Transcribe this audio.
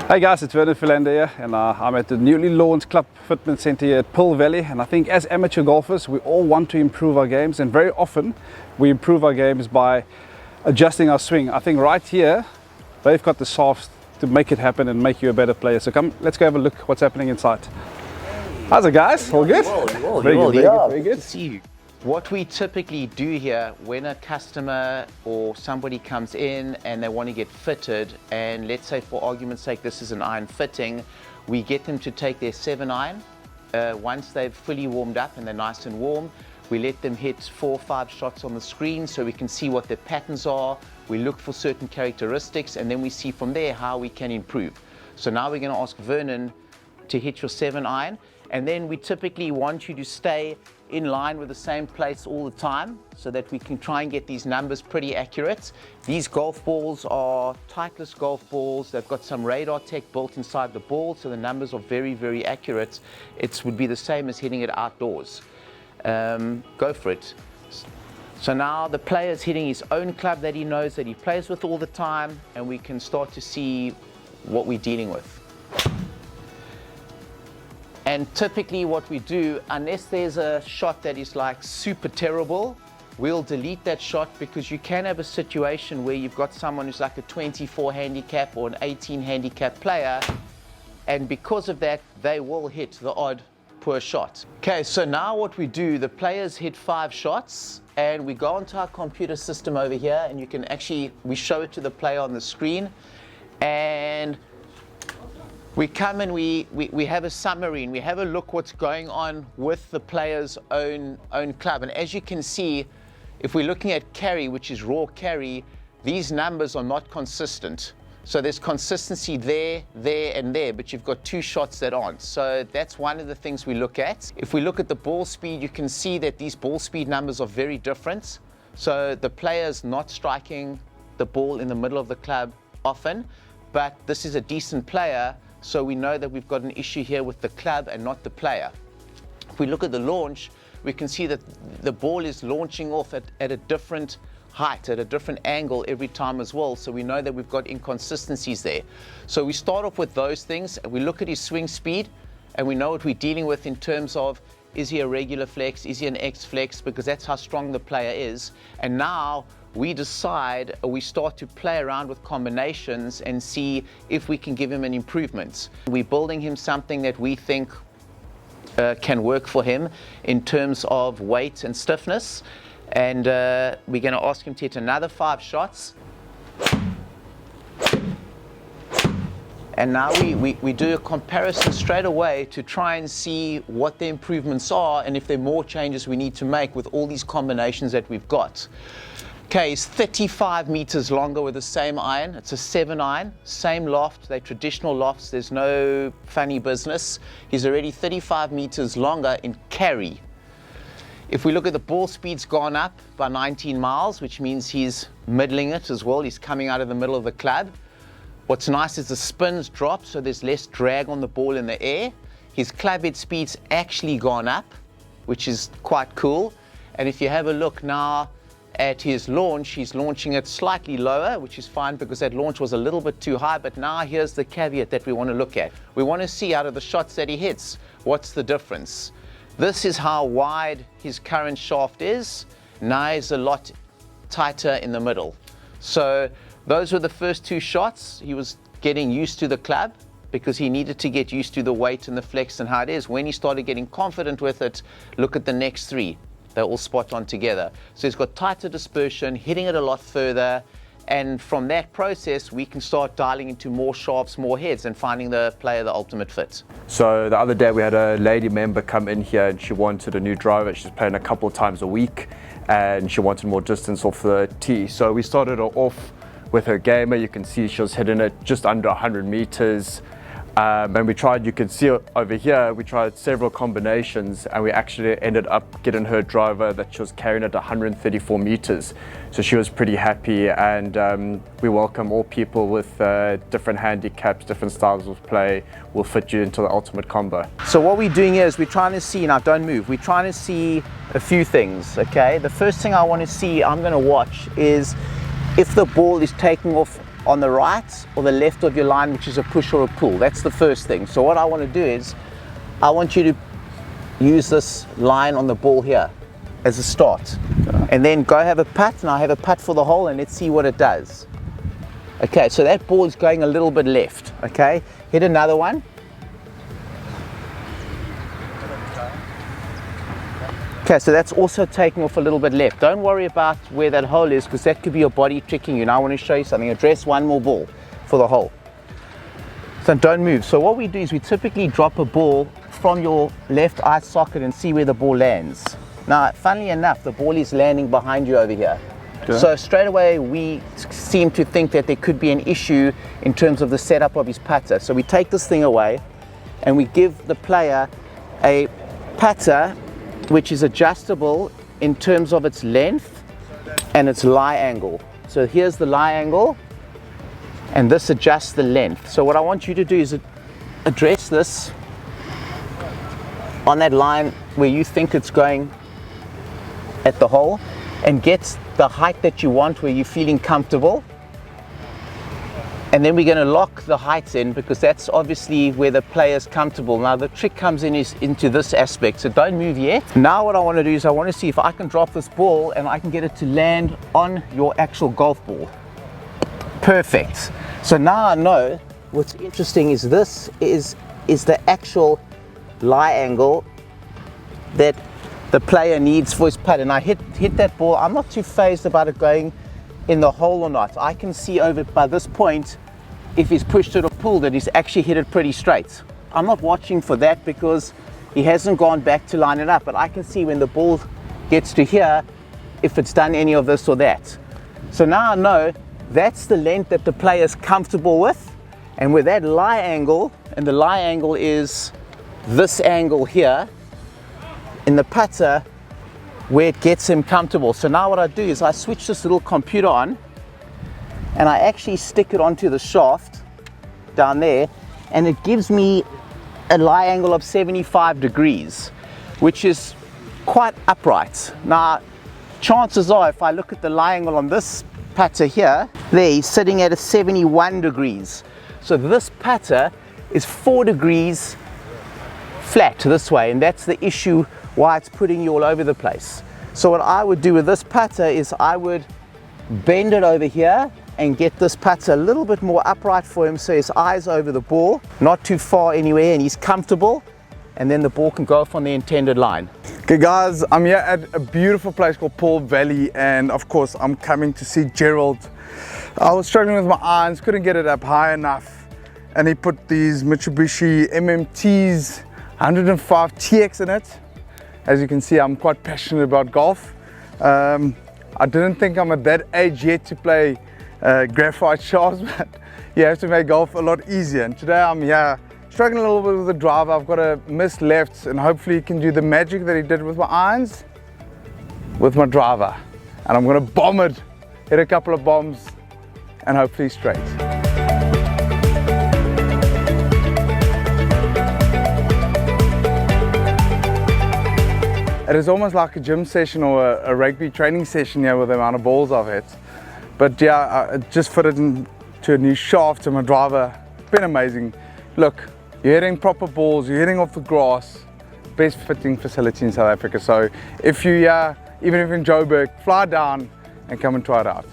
Hey guys, it's Vernon Philander here, and I'm at the newly launched Club Fitment Centre here at Pill Valley. And I think as amateur golfers, we all want to improve our games, and very often we improve our games by adjusting our swing. I think right here, they've got the softs to make it happen and make you a better player. So come, let's go have a look what's happening inside. How's it, guys? All good? Very good. Good to see you. What we typically do here when a customer or somebody comes in and they want to get fitted, and let's say for argument's sake this is an iron fitting, we get them to take their 7-iron. Once they've fully warmed up and they're nice and warm, we let them hit 4 or 5 shots on the screen so we can see what their patterns are. We look for certain characteristics, and then we see from there how we can improve. So now we're going to ask Vernon to hit your 7-iron, and then we typically want you to stay in line with the same place all the time so that we can try and get these numbers pretty accurate. These golf balls are Titleist golf balls. They've got some radar tech built inside the ball, so the numbers are very, very accurate. It would be the same as hitting it outdoors. Go for it. So now the player's hitting his own club that he knows that he plays with all the time, and we can start to see what we're dealing with. And typically what we do, unless there's a shot that is like super terrible, we'll delete that shot, because you can have a situation where you've got someone who's like a 24 handicap or an 18 handicap player, and because of that, they will hit the odd poor shot. Okay, so now what we do, the players hit 5 shots, and we go onto our computer system over here, and you can actually, we show it to the player on the screen, and we come and we have a summary, and we have a look what's going on with the player's own club. And as you can see, if we're looking at carry, which is raw carry, these numbers are not consistent. So there's consistency there, and there, but you've got 2 shots that aren't. So that's one of the things we look at. If we look at the ball speed, you can see that these ball speed numbers are very different. So the player's not striking the ball in the middle of the club often, but this is a decent player. So we know that we've got an issue here with the club and not the player. If we look at the launch, we can see that the ball is launching off at a different height, at a different angle every time as well. So we know that we've got inconsistencies there. So we start off with those things, and we look at his swing speed, and we know what we're dealing with in terms of, is he a regular flex, is he an X flex, because that's how strong the player is. And now we decide, or we start to play around with combinations and see if we can give him an improvement. We're building him something that we think can work for him in terms of weight and stiffness, and we're going to ask him to hit another 5 shots. And now we do a comparison straight away to try and see what the improvements are, and if there are more changes we need to make with all these combinations that we've got. Okay, he's 35 meters longer with the same iron. It's a 7-iron, same loft. They're traditional lofts. There's no funny business. He's already 35 meters longer in carry. If we look at the ball speed's gone up by 19 miles, which means he's middling it as well. He's coming out of the middle of the club. What's nice is the spins drop, so there's less drag on the ball in the air. His club head speed's actually gone up, which is quite cool. And if you have a look now at his launch, he's launching it slightly lower, which is fine because that launch was a little bit too high. But now here's the caveat that we want to look at. We want to see out of the shots that he hits, what's the difference? This is how wide his current shaft is. Now he's a lot tighter in the middle. So those were the first 2 shots. He was getting used to the club because he needed to get used to the weight and the flex and how it is. When he started getting confident with it, look at the next 3. They're all spot on together. So he's got tighter dispersion, hitting it a lot further, and from that process we can start dialing into more shafts, more heads, and finding the player the ultimate fit. So the other day we had a lady member come in here, and she wanted a new driver. She's playing a couple of times a week, and she wanted more distance off the tee. So we started her off with her gamer. You can see she was hitting it just under 100 meters. And we tried, you can see over here, we tried several combinations, and we actually ended up getting her driver that she was carrying at 134 meters. So she was pretty happy, and we welcome all people with different handicaps, different styles of play. Will fit you into the ultimate combo. So what we're doing here is we're trying to see, now don't move, we're trying to see a few things, okay? The first thing I want to see, I'm going to watch, is if the ball is taking off on the right or the left of your line, which is a push or a pull. That's the first thing. So what I want to do is, I want you to use this line on the ball here as a start. And then go have a putt, and I have a putt for the hole, and let's see what it does. Okay, so that ball is going a little bit left. Okay, hit another one. Okay, so that's also taking off a little bit left. Don't worry about where that hole is, because that could be your body tricking you. Now I want to show you something. Address one more ball for the hole. So don't move. So what we do is we typically drop a ball from your left eye socket and see where the ball lands. Now, funnily enough, the ball is landing behind you over here. Okay. So straight away we seem to think that there could be an issue in terms of the setup of his putter. So we take this thing away and we give the player a putter which is adjustable in terms of its length and its lie angle. So here's the lie angle, and this adjusts the length. So what I want you to do is address this on that line where you think it's going at the hole, and get the height that you want where you're feeling comfortable. And then we're going to lock the heights in, because that's obviously where the player's comfortable. Now the trick comes in is into this aspect, so don't move yet. Now what I want to do is I want to see if I can drop this ball and I can get it to land on your actual golf ball. Perfect. So now I know what's interesting is this is the actual lie angle that the player needs for his putt. And I hit that ball. I'm not too phased about it going in the hole or not. I can see over by this point, if he's pushed it or pulled it, he's actually hit it pretty straight. I'm not watching for that because he hasn't gone back to line it up, but I can see when the ball gets to here if it's done any of this or that. So now I know that's the length that the player's comfortable with, and with that lie angle, and the lie angle is this angle here in the putter, where it gets him comfortable. So now what I do is I switch this little computer on, and I actually stick it onto the shaft down there, and it gives me a lie angle of 75 degrees, which is quite upright. Now chances are, if I look at the lie angle on this putter here, there he's sitting at a 71 degrees. So this putter is 4 degrees flat this way, and that's the issue why it's putting you all over the place. So what I would do with this putter is I would bend it over here and get this putter a little bit more upright for him, so his eyes over the ball, not too far anywhere, and he's comfortable, and then the ball can go off on the intended line. Okay guys, I'm here at a beautiful place called Pearl Valley, and of course I'm coming to see Gerald. I was struggling with my irons, couldn't get it up high enough, and he put these Mitsubishi MMTs 105 TX in it. As you can see, I'm quite passionate about golf. I didn't think I'm at that age yet to play graphite shafts, but you have to make golf a lot easier. And today I'm here struggling a little bit with the driver. I've got a missed left, and hopefully he can do the magic that he did with my irons with my driver. And I'm going to bomb it, hit a couple of bombs, and hopefully straight. It is almost like a gym session or a rugby training session here with the amount of balls I've hit. But yeah, I just fitted into a new shaft to my driver. It's been amazing. Look, you're hitting proper balls, you're hitting off the grass. Best fitting facility in South Africa. So if you, even if you're in Joburg, fly down and come and try it out.